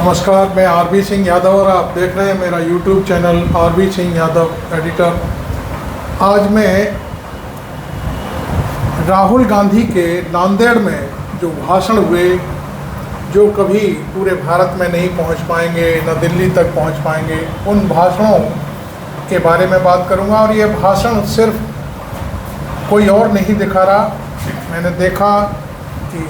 नमस्कार, मैं आरबी सिंह यादव और आप देख रहे हैं मेरा YouTube channel RB Singh Yadav editor. आज मैं राहुल गांधी के नांदेड़ में जो भाषण हुए, जो कभी पूरे भारत में नहीं पहुंच पाएंगे, न दिल्ली तक पहुंच पाएंगे, उन भाषणों के बारे में बात करूंगा। और ये भाषण सिर्फ कोई और नहीं दिखा रहा। मैंने देखा कि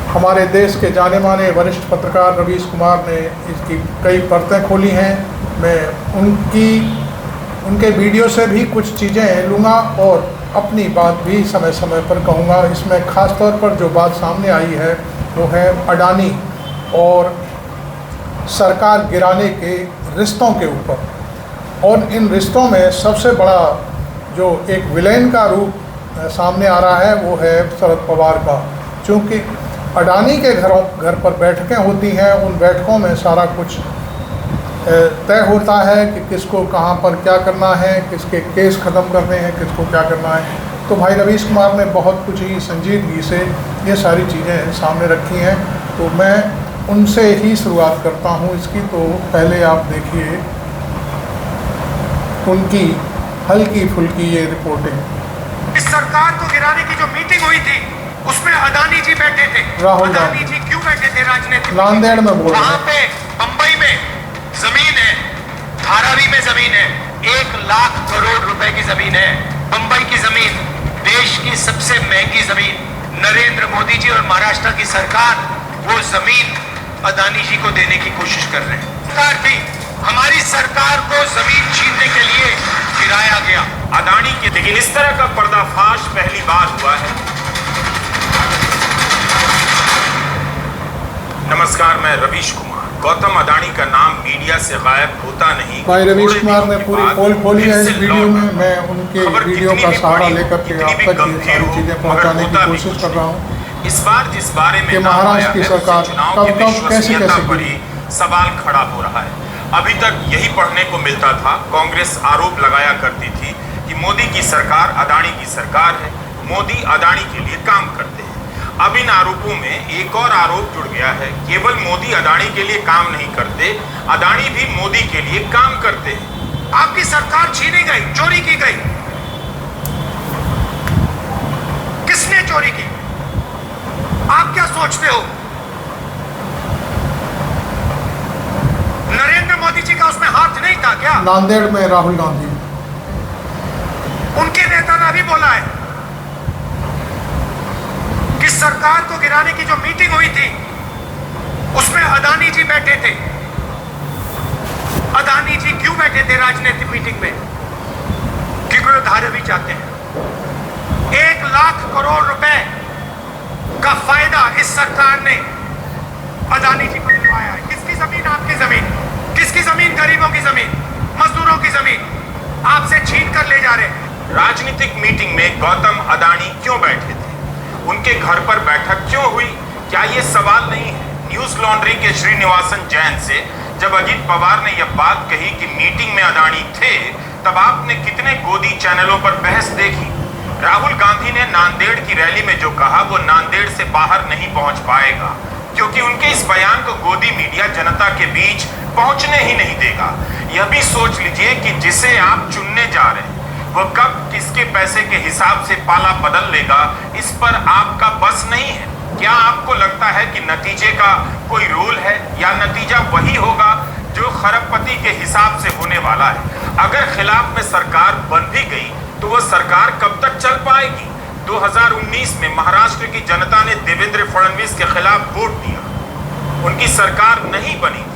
हमारे देश के जाने माने वरिष्ठ पत्रकार रवीश कुमार ने इसकी कई परतें खोली हैं। मैं उनके वीडियो से भी कुछ चीज़ें लूँगा और अपनी बात भी समय समय पर कहूँगा। इसमें ख़ास तौर पर जो बात सामने आई है वो है अडानी और सरकार गिराने के रिश्तों के ऊपर। और इन रिश्तों में सबसे बड़ा जो एक विलेन का रूप सामने आ रहा है वो है शरद पवार का। चूँकि अडानी के घर पर बैठकें होती हैं, उन बैठकों में सारा कुछ तय होता है कि किसको कहाँ पर क्या करना है, किसके केस ख़त्म करने हैं, किसको क्या करना है। तो भाई रवीश कुमार ने बहुत कुछ ही संजीदगी से ये सारी चीज़ें सामने रखी हैं। तो मैं उनसे ही शुरुआत करता हूँ इसकी। तो पहले आप देखिए उनकी हल्की फुल्की ये रिपोर्टिंग। इस सरकार को गिराने की जो मीटिंग हुई थी उसमें अडानी जी बैठे थे। अडानी जी क्यों बैठे थे? राजनीतिक नांदेड़ में बोल रहे हैं। वहां पे बंबई में जमीन है, धारावी में जमीन है, 1 लाख करोड़ रुपए की जमीन है। बंबई की जमीन देश की सबसे महंगी जमीन। नरेंद्र मोदी जी और महाराष्ट्र की सरकार वो जमीन अडानी जी को देने की कोशिश कर रहे हैं। सरकार थी, हमारी सरकार को जमीन छीनने के लिए गिराया गया अडानी की। लेकिन इस तरह का पर्दाफाश पहली बार हुआ है। नमस्कार, मैं रवीश कुमार। गौतम अडानी का नाम मीडिया से गायब होता नहीं। भाई रवीश कुमार ने पूरी पोल खोली है इस वीडियो में। मैं उनके वीडियो का सहारा लेकर के आप तक ये सारी चीजें पहुंचाने की कोशिश कर रहा हूँ। इस बार जिस बारे में महाराष्ट्र की सरकार कब कैसे सवाल खड़ा हो रहा है। अभी तक यही पढ़ने को मिलता था। कांग्रेस आरोप लगाया करती थी कि मोदी की सरकार अडानी की सरकार है, मोदी अडानी के लिए काम करते हैं। अब इन आरोपों में एक और आरोप जुड़ गया है। केवल मोदी अडानी के लिए काम नहीं करते, अडानी भी मोदी के लिए काम करते हैं। आपकी सरकार छीनी गई, चोरी की गई। किसने चोरी की? आप क्या सोचते हो? नरेंद्र मोदी जी का उसमें हाथ नहीं था क्या? नांदेड़ में राहुल गांधी, उनके नेता ने भी बोला है कि सरकार को गिराने की जो मीटिंग हुई थी उसमें अडानी जी बैठे थे। अडानी जी क्यों बैठे थे राजनीतिक मीटिंग में? क्योंकि वो धारावी चाहते हैं। 1 लाख करोड़ रुपए का फायदा इस सरकार ने अडानी जी को दिलवाया है। किसकी जमीन? आपकी जमीन। किसकी जमीन? गरीबों की जमीन, मजदूरों की जमीन आपसे छीन कर ले जा रहे हैं। राजनीतिक मीटिंग में गौतम अडानी क्यों बैठे थे? उनके घर पर बैठक क्यों हुई? क्या ये सवाल नहीं है? न्यूज लॉन्ड्री के श्रीनिवासन जैन से जब अजीत पवार ने यह बात कही कि मीटिंग में अडानी थे, तब आपने कितने गोदी चैनलों पर बहस देखी। राहुल गांधी ने नांदेड़ की रैली में जो कहा वो नांदेड़ से बाहर नहीं पहुंच पाएगा, क्योंकि उनके इस बयान को गोदी मीडिया जनता के बीच पहुंचने ही नहीं देगा। यह भी सोच लीजिए कि जिसे आप चुनने जा रहे हैं वो कब किसके पैसे के हिसाब से पाला बदल लेगा, इस पर आपका बस नहीं है। क्या आपको लगता है कि नतीजे का कोई रूल है, या नतीजा वही होगा जो खरबपति के हिसाब से होने वाला है? अगर खिलाफ में सरकार बन भी गई तो वो सरकार कब तक चल पाएगी? 2019 में महाराष्ट्र की जनता ने देवेंद्र फडणवीस के खिलाफ वोट दिया, उनकी सरकार नहीं बनी थी।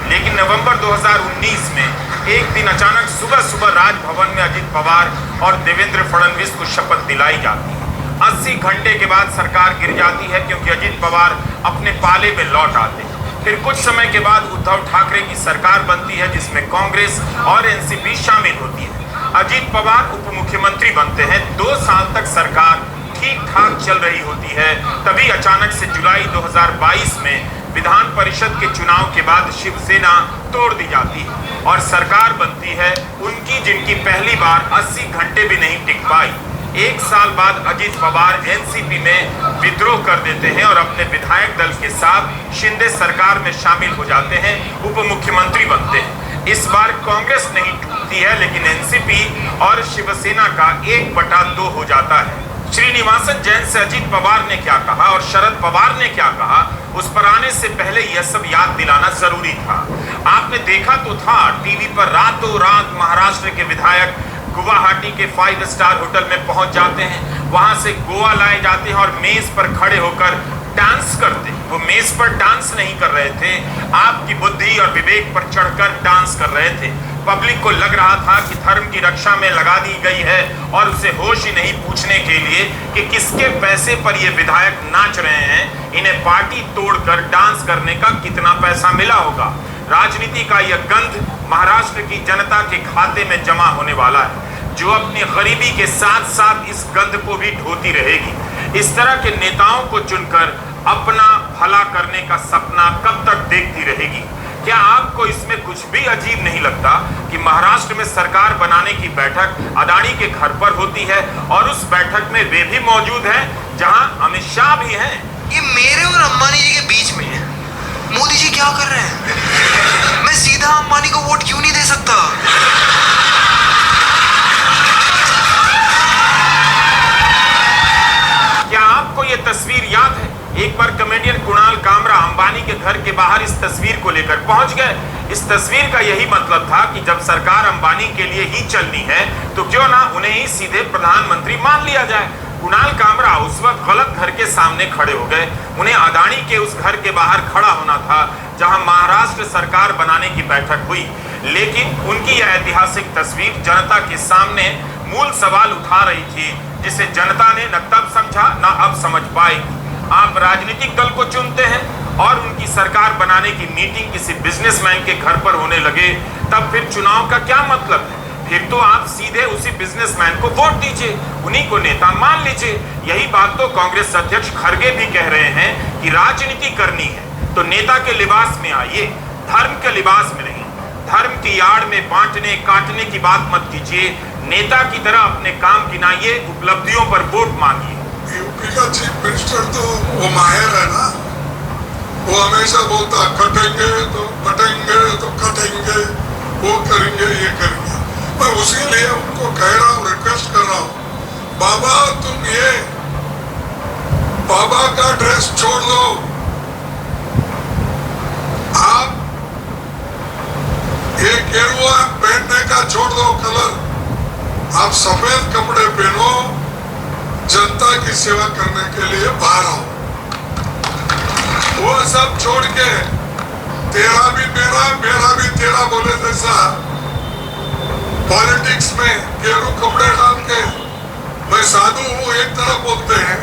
लेकिन नवंबर 2019 में एक दिन अचानक सुबह सुबह राजभवन में अजीत पवार और देवेंद्र फडणवीस को शपथ दिलाई जाती है। 80 घंटे के बाद सरकार गिर जाती है, क्योंकि अजीत पवार अपने पाले में लौट आते हैं। फिर कुछ समय के बाद उद्धव ठाकरे की सरकार बनती है, जिसमें कांग्रेस और एनसीपी शामिल होती है। अजीत पवार उप मुख्यमंत्री बनते हैं। 2 साल तक सरकार ठीक ठाक चल रही होती है। तभी अचानक से जुलाई 2022 में विधान परिषद के चुनाव के बाद शिवसेना तोड़ दी जाती है और सरकार बनती है उनकी, जिनकी पहली बार 80 घंटे भी नहीं टिक पाई। एक साल बाद अजीत पवार एनसीपी में विद्रोह कर देते हैं और अपने विधायक दल के साथ शिंदे सरकार में शामिल हो जाते हैं, उप मुख्यमंत्री बनते हैं। इस बार कांग्रेस नहीं टूटती है, लेकिन एनसीपी और शिवसेना का 1/2 हो जाता है। श्रीनिवासन जैन से अजीत पवार ने क्या कहा और शरद पवार ने क्या कहा, उस पर आने से पहले यह सब याद दिलाना जरूरी था। आपने देखा तो था टीवी पर रातों रात महाराष्ट्र के विधायक गुवाहाटी के 5 स्टार होटल में पहुंच जाते हैं, वहां से गोवा लाए जाते हैं और मेज पर खड़े होकर डांस करते। वो मेज पर डांस नहीं कर रहे थे, आपकी बुद्धि और विवेक पर चढ़कर डांस कर रहे थे। पब्लिक को लग रहा था कि धर्म की रक्षा में लगा दी गई है और उसे होश ही नहीं पूछने के लिए कि किसके पैसे पर ये विधायक नाच रहे हैं, इन्हें पार्टी तोड़कर डांस करने का कितना पैसा मिला होगा। राजनीति का यह गंध महाराष्ट्र की जनता के खाते में जमा होने वाला है, जो अपनी गरीबी के साथ साथ इस गंध को भी ढोती रहेगी। इस तरह के नेताओं को चुनकर अपना भला करने का सपना कब तक देखती रहेगी? क्या आपको इसमें कुछ भी अजीब नहीं लगता कि महाराष्ट्र में सरकार बनाने की बैठक अदानी के घर पर होती है और उस बैठक में वे भी मौजूद हैं जहां अमित शाह भी हैं? ये मेरे और अंबानी जी के बीच में है। मोदी जी क्या कर रहे हैं? मैं सीधा अंबानी को वोट क्यों नहीं दे सकता? क्या आपको ये तस्वीर याद है? एक बार कॉमेडियन कुणाल कामरा अंबानी के घर के बाहर इस तस्वीर को लेकर पहुंच गए। इस तस्वीर का यही मतलब था कि जब सरकार अंबानी के लिए ही चलनी है तो क्यों ना उन्हें ही सीधे प्रधानमंत्री मान लिया जाए। कुणाल कामरा उस वक्त गलत घर के सामने खड़े हो गए। उन्हें अदानी के उस घर के बाहर खड़ा होना था जहां महाराष्ट्र सरकार बनाने की बैठक हुई, लेकिन उनकी यह ऐतिहासिक तस्वीर जनता के सामने मूल सवाल उठा रही थी, जिसे जनता ने न तब समझा न अब समझ पाएगी। आप राजनीतिक दल को चुनते हैं और उनकी सरकार बनाने की मीटिंग किसी बिजनेसमैन के घर पर होने लगे, तब फिर चुनाव का क्या मतलब है? फिर तो आप सीधे उसी बिजनेसमैन को वोट दीजिए, उन्हीं को नेता मान लीजिए। यही बात तो कांग्रेस अध्यक्ष खड़गे भी कह रहे हैं कि राजनीति करनी है तो नेता के लिबास में आइए, धर्म के लिबास में नहीं। धर्म की आड़ में बांटने काटने की बात मत कीजिए, नेता की तरह अपने काम गिनाइए, उपलब्धियों पर वोट मांगिए। यूपी का चीफ मिनिस्टर तो वो माहिर है ना, वो हमेशा बोलता कटेंगे तो कटेंगे तो कटेंगे, वो करेंगे ये करेंगे। मैं उसी लिए उनको कह रहा हूँ, रिक्वेस्ट कर रहा हूँ, बाबा तुम ये बाबा का ड्रेस छोड़ दो, आप ये गेरुआ पहनने का छोड़ दो कलर, आप सफेद कपड़े पहनो, जनता की सेवा करने के लिए बाहर आओ। वो सब छोड़ के तेरा भी मेरा मेरा भी तेरा बोले जैसा पॉलिटिक्स में गेरू कपड़े डाल के मैं साधु हूँ एक तरफ बोलते हैं,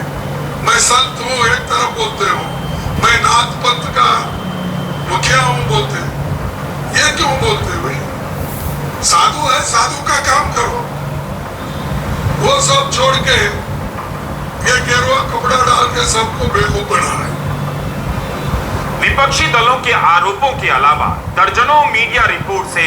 मैं संत हूँ एक तरफ बोलते हो, मैं नाथ पंथ का मुखिया हूँ बोलते, ये क्यों बोलते भाई? साधु है, साधु का काम करो। वो सब छोड़ के ये गेरुआ कपड़ा डाल के सबको बेवकूफ बना रहे। विपक्षी दलों के आरोपों के अलावा दर्जनों मीडिया रिपोर्ट से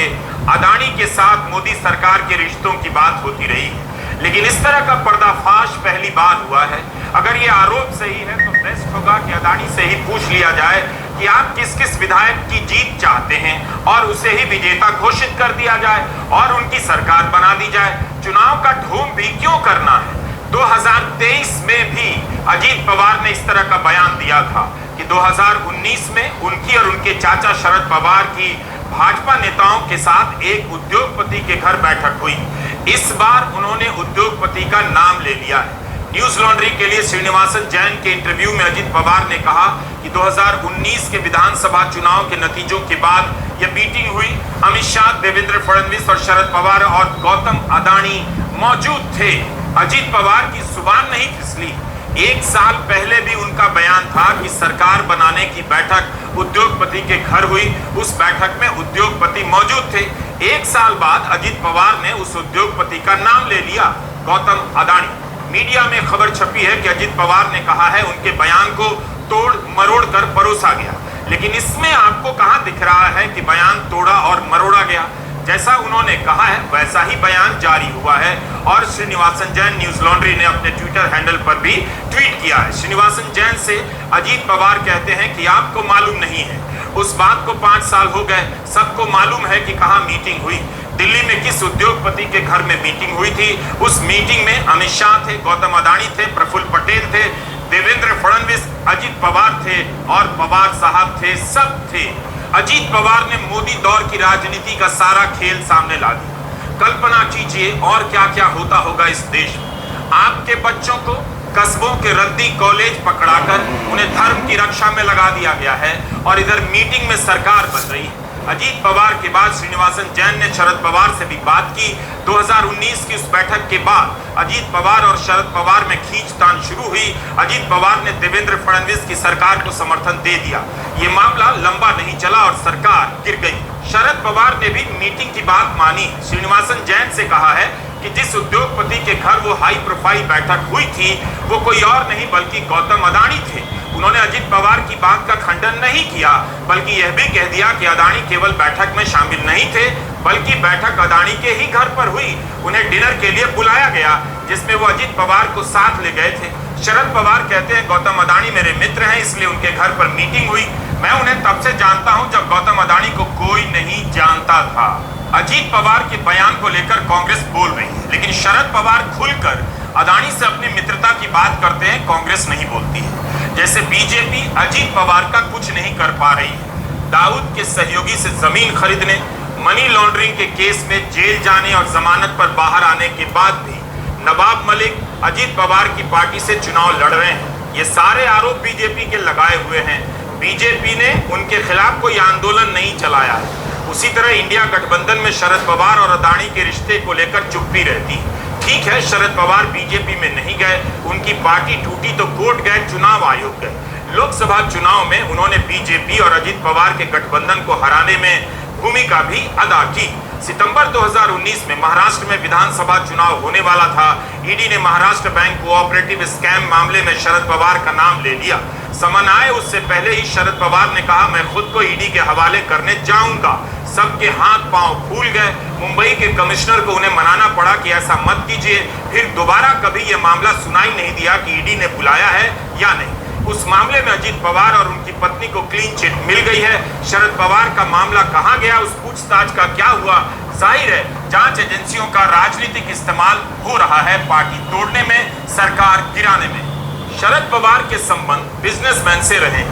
अदानी के साथ मोदी सरकार के रिश्तों की बात होती रही है, लेकिन इस तरह का पर्दाफाश पहली बार हुआ है। अगर ये आरोप सही है तो बेस्ट होगा कि अदानी से ही पूछ लिया जाए कि आप किस किस विधायक की जीत चाहते हैं और उसे ही विजेता घोषित कर दिया जाए और उनकी सरकार बना दी जाए। चुनाव का ढोंग भी क्यों करना है? 2023 में भी अजीत पवार ने इस तरह का बयान दिया था कि 2019 में उनकी और उनके चाचा शरद पवार की भाजपा नेताओं के साथ एक उद्योगपति के घर बैठक हुई। इस बार उन्होंने उद्योगपति का नाम ले लिया है। न्यूज लॉन्ड्री के लिए श्रीनिवासन जैन के इंटरव्यू में अजीत पवार ने कहा कि 2019 के विधानसभा चुनाव के नतीजों के बाद यह मीटिंग हुई। अमित शाह, देवेंद्र फडणवीस और शरद पवार और गौतम अदानी मौजूद थे। अजीत पवार की जुबान नहीं फिसली। एक साल पहले भी उनका बयान था कि सरकार बनाने की बैठक उद्योगपति के घर हुई, उस बैठक में उद्योगपति मौजूद थे। एक साल बाद अजीत पवार ने उस उद्योगपति का नाम ले लिया, गौतम अदानी। मीडिया में खबर छपी है कि अजीत पवार ने कहा है उनके बयान को तोड़ मरोड़ कर परोसा गया, लेकिन इसमें आपको कहां दिख रहा है कि बयान तोड़ा और मरोड़ा गया? जैसा उन्होंने कहा है वैसा ही बयान जारी हुआ है और श्रीनिवासन जैन न्यूज लॉन्ड्री ने अपने ट्विटर हैंडल पर भी ट्वीट किया है। श्रीनिवासन जैन से अजीत पवार कहते हैं कि आपको मालूम नहीं है, उस बात को 5 साल हो गए, सबको मालूम है कि कहाँ मीटिंग हुई, दिल्ली में किस उद्योगपति के घर में मीटिंग हुई थी। उस मीटिंग में अमित शाह थे, गौतम अडानी थे, प्रफुल्ल पटेल थे, देवेंद्र फडणवीस, अजीत पवार थे और पवार साहब थे, सब थे। अजीत पवार ने मोदी दौर की राजनीति का सारा खेल सामने ला दिया। कल्पना कीजिए और क्या क्या होता होगा इस देश में। आपके बच्चों को कस्बों के रद्दी कॉलेज पकड़ाकर उन्हें धर्म की रक्षा में लगा दिया गया है और इधर मीटिंग में सरकार बन रही है। अजीत पवार के बाद श्रीनिवासन जैन ने शरद पवार से भी बात की। 2019 की उस बैठक के बाद अजीत पवार और शरद पवार में खींचतान शुरू हुई। अजीत पवार ने देवेंद्र फडणवीस की सरकार को समर्थन दे दिया। ये मामला लंबा नहीं चला और सरकार गिर गई। शरद पवार ने भी मीटिंग की बात मानी। श्रीनिवासन जैन से कहा है कि जिस उद्योगपति के घर वो हाई प्रोफाइल बैठक हुई थी वो कोई और नहीं बल्कि गौतम अडानी थे। उन्होंने अजीत पवार की बात का खंडन नहीं किया बल्कि यह भी कह दिया कि अडानी केवल बैठक में शामिल नहीं थे बल्कि बैठक अडानी के ही घर पर हुई। उन्हें डिनर के लिए बुलाया गया जिसमें वो अजीत पवार को साथ ले गए थे। शरद पवार कहते हैं गौतम अडानी मेरे मित्र हैं इसलिए उनके घर पर मीटिंग हुई। मैं उन्हें तब से जानता हूं जब गौतम अडानी को कोई नहीं जानता था। अजीत पवार के बयान को लेकर कांग्रेस बोल रही है लेकिन शरद पवार खुलकर अडानी से अपनी मित्रता की बात करते हैं, कांग्रेस नहीं बोलती है। जैसे बीजेपी अजीत पवार का कुछ नहीं कर पा रही है। दाऊद के सहयोगी से जमीन खरीदने, मनी लॉन्ड्रिंग के केस में जेल जाने और जमानत पर बाहर आने के बाद भी नवाब मलिक अजीत पवार की पार्टी से चुनाव लड़ रहे हैं। ये सारे आरोप बीजेपी के लगाए हुए हैं। बीजेपी ने उनके खिलाफ कोई आंदोलन नहीं चलाया है। उसी तरह इंडिया गठबंधन में शरद पवार और अडानी के रिश्ते को लेकर चुप्पी रहती है। ठीक है, शरद पवार बीजेपी में नहीं गए, उनकी पार्टी टूटी तो कोर्ट गए, चुनाव आयोग गए। लोकसभा चुनाव में उन्होंने बीजेपी और अजीत पवार के गठबंधन को हराने में भूमिका भी अदा की। सितंबर 2019 में महाराष्ट्र में विधानसभा चुनाव होने वाला था। ईडी ने महाराष्ट्र बैंक कोऑपरेटिव स्कैम मामले में शरद पवार का नाम ले लिया। समन आए उससे पहले ही शरद पवार ने कहा मैं खुद को ईडी के हवाले करने जाऊंगा। सबके हाथ पांव फूल गए। मुंबई के कमिश्नर को उन्हें मनाना पड़ा कि ऐसा मत कीजिए। फिर दोबारा कभी यह मामला सुनाई नहीं दिया कि ईडी ने बुलाया है या नहीं। उस मामले में अजीत पवार और उनकी पत्नी को क्लीन चिट मिल गई है। शरद पवार का मामला कहां गया, उस पूछताछ का क्या हुआ? जाहिर है जांच एजेंसियों का राजनीतिक इस्तेमाल हो रहा है पार्टी तोड़ने में, सरकार गिराने में। शरद पवार के संबंध बिजनेसमैन से रहे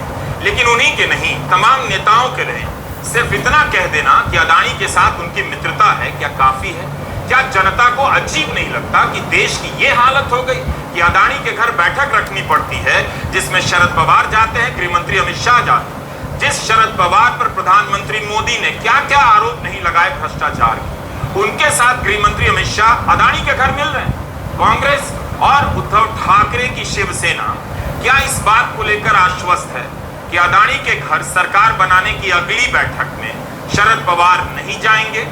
लेकिन उन्हीं के नहीं, तमाम नेताओं के रहे। सिर्फ इतना कह देना कि अडानी के साथ उनकी मित्रता है क्या काफी है? क्या जनता को अजीब नहीं लगता कि देश की ये हालत हो गई कि अडानी के घर बैठक रखनी पड़ती है जिसमें शरद पवार जाते हैं, गृह मंत्री अमित शाह जाते हैं। जिस शरद पवार पर प्रधानमंत्री मोदी ने क्या क्या आरोप नहीं लगाए भ्रष्टाचार के, उनके साथ गृह मंत्री अमित शाह अडानी के घर मिल रहे हैं। कांग्रेस और उद्धव ठाकरे की शिवसेना क्या इस बात को लेकर आश्वस्त है कि अडानी के घर सरकार बनाने की अगली बैठक में शरद पवार नहीं जाएंगे?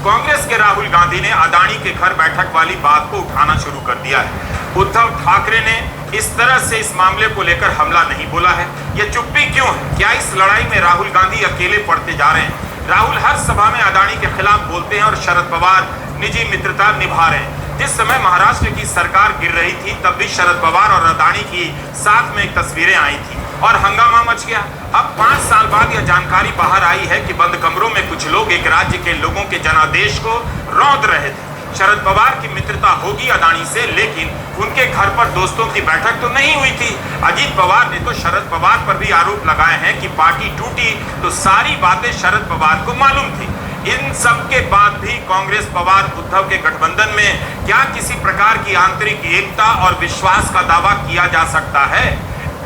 कांग्रेस के राहुल गांधी ने अडानी के घर बैठक वाली बात को उठाना शुरू कर दिया है। उद्धव ठाकरे ने इस तरह से इस मामले को लेकर हमला नहीं बोला है। यह चुप्पी क्यों है? क्या इस लड़ाई में राहुल गांधी अकेले पड़ते जा रहे हैं? राहुल हर सभा में अडानी के खिलाफ बोलते हैं और शरद पवार निजी मित्रता निभा रहे हैं। जिस समय महाराष्ट्र की सरकार गिर रही थी तब भी शरद पवार और अडानी की साथ में तस्वीरें आई थी और हंगामा मच गया। अब 5 साल बाद यह जानकारी बाहर आई है कि बंद कमरों में कुछ लोग एक राज्य के लोगों के जनादेश को रौंद रहे थे। शरद पवार की मित्रता होगी अडानी से लेकिन उनके घर पर दोस्तों की बैठक तो नहीं हुई थी। अजीत पवार ने तो शरद पवार पर भी आरोप लगाए हैं कि पार्टी टूटी तो सारी बातें शरद पवार को मालूम थी। इन सब के बाद भी कांग्रेस पवार उद्धव के गठबंधन में क्या किसी प्रकार की आंतरिक एकता और विश्वास का दावा किया जा सकता है?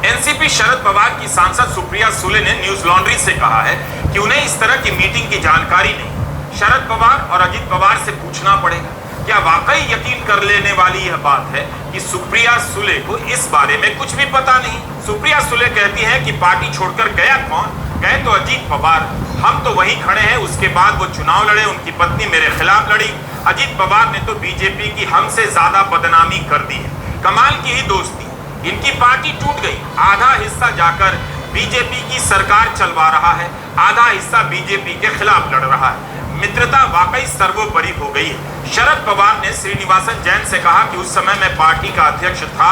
एनसीपी शरद पवार की सांसद सुप्रिया सुले ने न्यूज लॉन्ड्री से कहा है कि उन्हें इस तरह की मीटिंग की जानकारी नहीं। शरद पवार और अजीत पवार से पूछना पड़ेगा। क्या वाकई यकीन कर लेने वाली यह बात है कि सुप्रिया सुले को इस बारे में कुछ भी पता नहीं? सुप्रिया सुले कहती है कि पार्टी छोड़कर गया कौन? गए तो अजीत पवार। हम तो वहीं खड़े हैं। उसके बाद वो चुनाव लड़े, उनकी पत्नी मेरे खिलाफ लड़ी। अजीत पवार ने तो बीजेपी की हमसे ज्यादा बदनामी कर दी है। कमाल की ही दोस्ती। इनकी पार्टी टूट गई। आधा हिस्सा जाकर बीजेपी की सरकार चलवा रहा है, आधा हिस्सा बीजेपी के खिलाफ लड़ रहा है। मित्रता वाकई सर्वोपरि हो गई है। शरद पवार ने श्रीनिवासन जैन से कहा कि उस समय मैं पार्टी का अध्यक्ष था,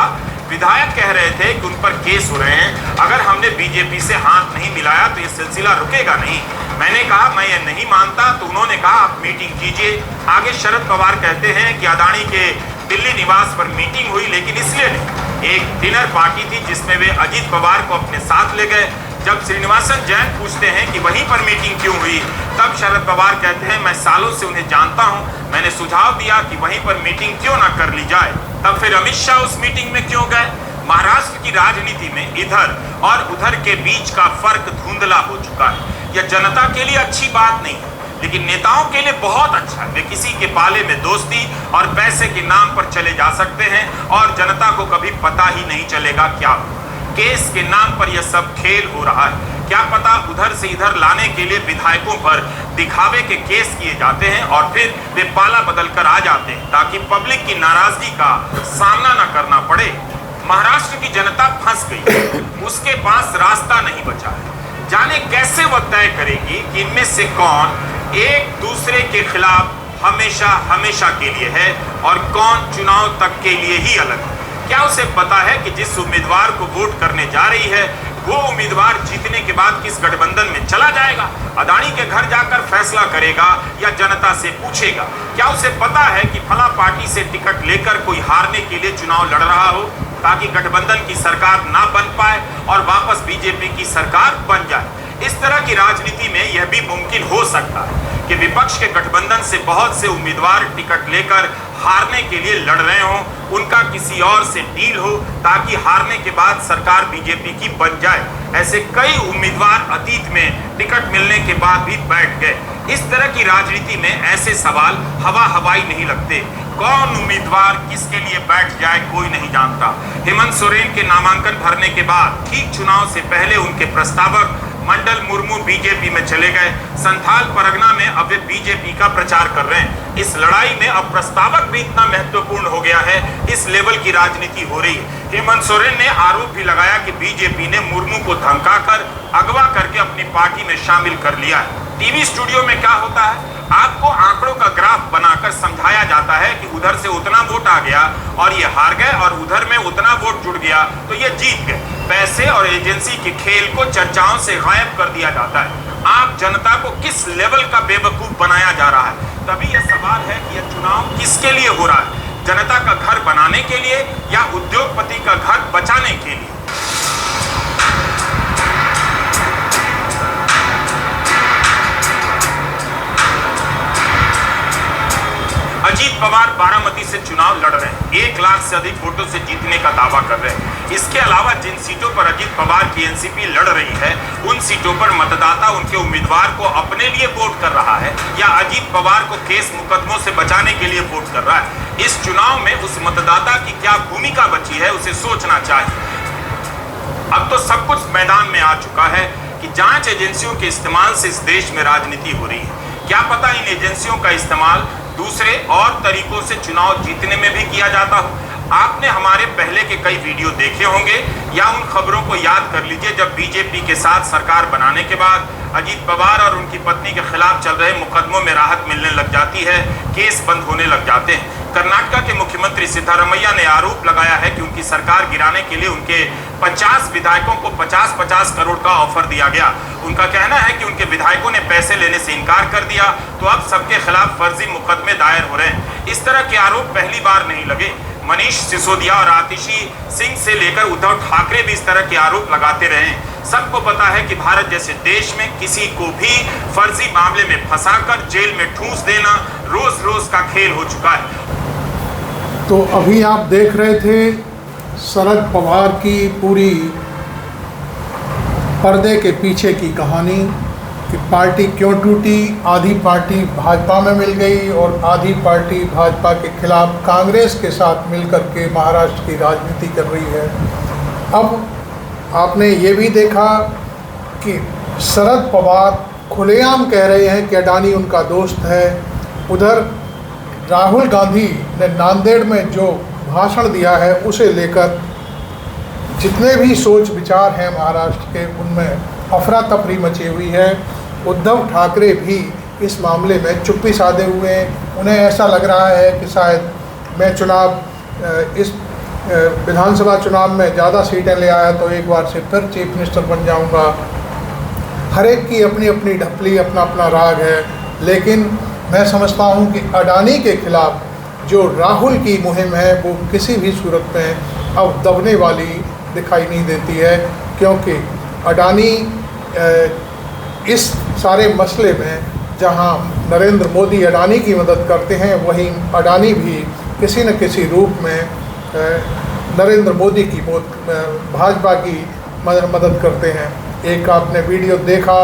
विधायक कह रहे थे कि उन पर केस हो रहे हैं, अगर हमने बीजेपी से हाथ नहीं मिलाया तो ये सिलसिला रुकेगा नहीं। मैंने कहा मैं ये नहीं मानता, तो उन्होंने कहा आप मीटिंग कीजिए। आगे शरद पवार कहते हैं कि अडानी के दिल्ली निवास पर मीटिंग हुई, लेकिन इसलिए नहीं, एक डिनर पार्टी थी जिसमें वे अजीत पवार को अपने साथ ले गए। जब श्रीनिवासन जैन पूछते हैं कि वहीं पर मीटिंग क्यों हुई, तब शरद पवार कहते हैं मैं सालों से उन्हें जानता हूं, मैंने सुझाव दिया कि वहीं पर मीटिंग क्यों ना कर ली जाए। तब फिर अमित शाह उस मीटिंग में क्यों गए? महाराष्ट्र की राजनीति में इधर और उधर के बीच का फर्क धुंधला हो चुका है। यह जनता के लिए अच्छी बात नहीं है, लेकिन नेताओं के लिए बहुत अच्छा है। वे किसी के पाले में दोस्ती और पैसे के नाम पर चले जा सकते हैं और जनता को कभी पता ही नहीं चलेगा क्या हो। केस के नाम पर यह सब खेल हो रहा है। क्या पता उधर से इधर लाने के लिए विधायकों पर दिखावे के केस किए जाते हैं और फिर वे पाला बदल कर आ जाते हैं ताकि पब्लिक की नाराजगी का सामना न करना पड़े। महाराष्ट्र की जनता फंस गई, उसके पास रास्ता नहीं बचा है। जाने कैसे वह तय करेगी कि इनमें से कौन एक दूसरे के खिलाफ हमेशा हमेशा के लिए है और कौन चुनाव तक के लिए ही अलग है। क्या उसे पता है कि जिस उम्मीदवार को वोट करने जा रही है वो उम्मीदवार जीतने के बाद किस गठबंधन में चला जाएगा, अडानी के घर जाकर फैसला करेगा या जनता से पूछेगा? क्या उसे पता है कि फला पार्टी से टिकट लेकर कोई हारने के लिए चुनाव लड़ रहा हो ताकि गठबंधन की सरकार ना बन पाए और वापस बीजेपी की सरकार बन जाए? इस तरह की राजनीति में यह भी मुमकिन हो सकता है कि विपक्ष के गठबंधन से बहुत से उम्मीदवार टिकट लेकर हारने के लिए लड़ रहे हों, उनका किसी और से डील हो ताकि हारने के बाद सरकार बीजेपी की बन जाए। ऐसे कई उम्मीदवार अतीत में टिकट मिलने के बाद भी बैठ गए। इस तरह की राजनीति में ऐसे सवाल हवा हवाई नहीं लगते। कौन उम्मीदवार किसके लिए बैठ जाए कोई नहीं जानता। हेमंत सोरेन के नामांकन भरने के बाद ठीक चुनाव से पहले उनके प्रस्तावक मंडल मुर्मू बीजेपी में चले गए। संथाल परगना में अब वे बीजेपी का प्रचार कर रहे हैं। इस लड़ाई में अब प्रस्तावक भी इतना महत्वपूर्ण हो गया है, इस लेवल की राजनीति हो रही है। हेमंत सोरेन ने आरोप भी लगाया कि बीजेपी ने मुर्मू को धमकाकर अगवा करके अपनी पार्टी में शामिल कर लिया है। टीवी स्टूडियो में क्या होता है, आपको आंकड़ों का ग्राफ बनाकर समझाया जाता है कि उधर से उतना वोट आ गया और ये हार गए और उधर में उतना वोट जुड़ गया तो ये जीत गए। पैसे और एजेंसी के खेल को चर्चाओं से गायब कर दिया जाता है। आप जनता को किस लेवल का बेवकूफ बनाया जा रहा है? तभी यह सवाल है कि यह चुनाव किसके लिए हो रहा है, जनता का घर बनाने के लिए या उद्योगपति का घर बचाने के लिए? अजीत पवार बारामती से चुनाव लड़ रहे हैं, 1 लाख से अधिक वोटों से जीतने का दावा कर रहे हैं। इसके अलावा जिन सीटों पर अजीत पवार की एनसीपी लड़ रही है उन सीटों पर मतदाता उनके उम्मीदवार को अपने लिए वोट कर रहा है या अजीत पवार को केस मुकदमों से बचाने के लिए वोट कर रहा है। इस चुनाव में उस मतदाता की क्या भूमिका बची है उसे सोचना चाहिए। अब तो सब कुछ मैदान में आ चुका है कि जांच एजेंसियों के इस्तेमाल से इस देश में राजनीति हो रही है। क्या पता इन एजेंसियों का इस्तेमाल दूसरे और तरीकों से चुनाव जीतने में भी किया जाता हो। आपने हमारे पहले के कई वीडियो देखे होंगे या उन खबरों को याद कर लीजिए जब बीजेपी के साथ सरकार बनाने के बाद अजीत पवार और उनकी पत्नी के खिलाफ चल रहे मुकदमों में राहत मिलने लग जाती है, केस बंद होने लग जाते हैं। कर्नाटक के मुख्यमंत्री सिद्धारमैया ने आरोप लगाया है कि उनकी सरकार गिराने के लिए उनके 50 विधायकों को 50-50 करोड़ का ऑफर दिया गया। उनका कहना है कि उनके विधायकों ने पैसे लेने से इनकार कर दिया तो अब सबके खिलाफ फर्जी मुकदमे दायर हो रहे हैं। इस तरह के आरोप पहली बार नहीं लगे। मनीष सिसोदिया और आतिशी सिंह से लेकर उद्धव ठाकरे भी इस तरह के आरोप लगाते रहे हैं। सबको पता है कि भारत जैसे देश में किसी को भी फर्जी मामले में फंसाकर जेल में ठूंस देना रोज रोज का खेल हो चुका है। तो अभी आप देख रहे थे शरद पवार की पूरी पर्दे के पीछे की कहानी कि पार्टी क्यों टूटी। आधी पार्टी भाजपा में मिल गई और आधी पार्टी भाजपा के खिलाफ कांग्रेस के साथ मिलकर के महाराष्ट्र की राजनीति कर रही है। अब आपने ये भी देखा कि शरद पवार खुलेआम कह रहे हैं कि अडानी उनका दोस्त है। उधर राहुल गांधी ने नांदेड़ में जो भाषण दिया है उसे लेकर जितने भी सोच विचार हैं महाराष्ट्र के उनमें अफरा तफरी मची हुई है। उद्धव ठाकरे भी इस मामले में चुप्पी साधे हुए हैं। उन्हें ऐसा लग रहा है कि शायद मैं इस विधानसभा चुनाव में ज़्यादा सीटें ले आया तो एक बार से फिर चीफ मिनिस्टर बन जाऊंगा। हर एक की अपनी अपनी ढपली, अपना अपना राग है, लेकिन मैं समझता हूं कि अडानी के खिलाफ जो राहुल की मुहिम है वो किसी भी सूरत में अब दबने वाली दिखाई नहीं देती है, क्योंकि अडानी इस सारे मसले में जहां नरेंद्र मोदी अडानी की मदद करते हैं, वहीं अडानी भी किसी न किसी रूप में नरेंद्र मोदी की भाजपा की मदद करते हैं। एक आपने वीडियो देखा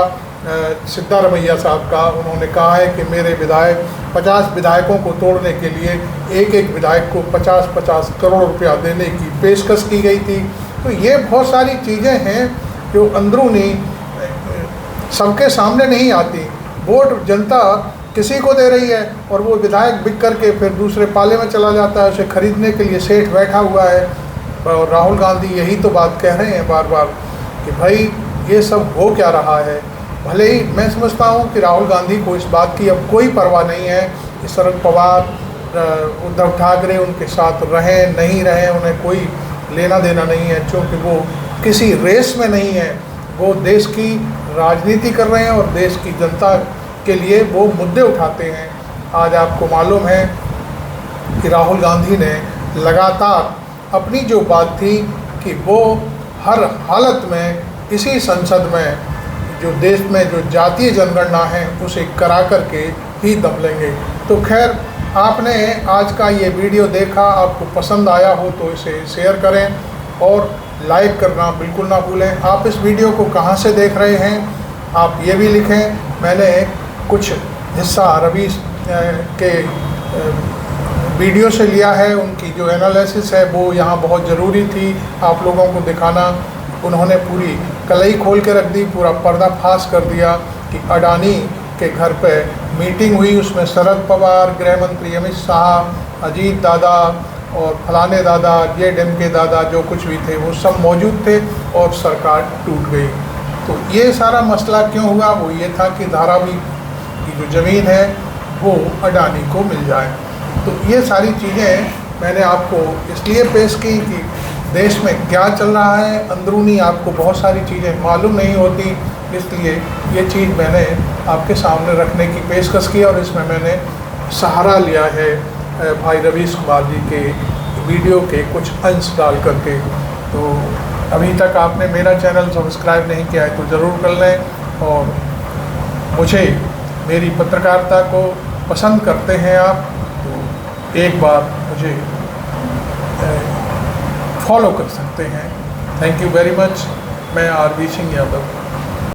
सिद्धारमैया साहब का, उन्होंने कहा है कि मेरे विधायक 50 विधायकों को तोड़ने के लिए एक एक विधायक को 50-50 करोड़ रुपया देने की पेशकश की गई थी। तो ये बहुत सारी चीज़ें हैं जो अंदरूनी सबके सामने नहीं आती। वोट जनता किसी को दे रही है और वो विधायक बिक करके फिर दूसरे पाले में चला जाता है, उसे खरीदने के लिए सेठ बैठा हुआ है। और राहुल गांधी यही तो बात कह रहे हैं बार बार कि भाई ये सब हो क्या रहा है। भले ही मैं समझता हूँ कि राहुल गांधी को इस बात की अब कोई परवाह नहीं है कि शरद पवार, उद्धव ठाकरे उनके साथ रहें नहीं रहें, उन्हें कोई लेना देना नहीं है, क्योंकि वो किसी रेस में नहीं है। वो देश की राजनीति कर रहे हैं और देश की जनता के लिए वो मुद्दे उठाते हैं। आज आपको मालूम है कि राहुल गांधी ने लगातार अपनी जो बात थी कि वो हर हालत में इसी संसद में जो देश में जो जातीय जनगणना है उसे करा करके ही दम लेंगे। तो खैर, आपने आज का ये वीडियो देखा, आपको पसंद आया हो तो इसे शेयर करें और लाइक करना बिल्कुल ना भूलें। आप इस वीडियो को कहाँ से देख रहे हैं आप ये भी लिखें। मैंने कुछ हिस्सा रवीश के वीडियो से लिया है, उनकी जो एनालिसिस है वो यहाँ बहुत ज़रूरी थी आप लोगों को दिखाना। उन्होंने पूरी कलई खोल के रख दी, पूरा पर्दाफाश कर दिया कि अडानी के घर पे मीटिंग हुई, उसमें शरद पवार, गृह मंत्री अमित शाह, अजीत दादा और फलाने दादा, जेडीएम के दादा, जो कुछ भी थे वो सब मौजूद थे और सरकार टूट गई। तो ये सारा मसला क्यों हुआ? वो ये था कि धारावी की जो ज़मीन है वो अडानी को मिल जाए। तो ये सारी चीज़ें मैंने आपको इसलिए पेश की कि देश में क्या चल रहा है, अंदरूनी आपको बहुत सारी चीज़ें मालूम नहीं होती, इसलिए ये चीज़ मैंने आपके सामने रखने की पेशकश की और इसमें मैंने सहारा लिया है भाई रवीश कुमार जी के वीडियो के कुछ अंश डाल करके। तो अभी तक आपने मेरा चैनल सब्सक्राइब नहीं किया है तो ज़रूर कर लें और मुझे मेरी पत्रकारिता को पसंद करते हैं आप तो एक बार मुझे फॉलो कर सकते हैं। Thank you very much. मैं आरवी सिंह यादव।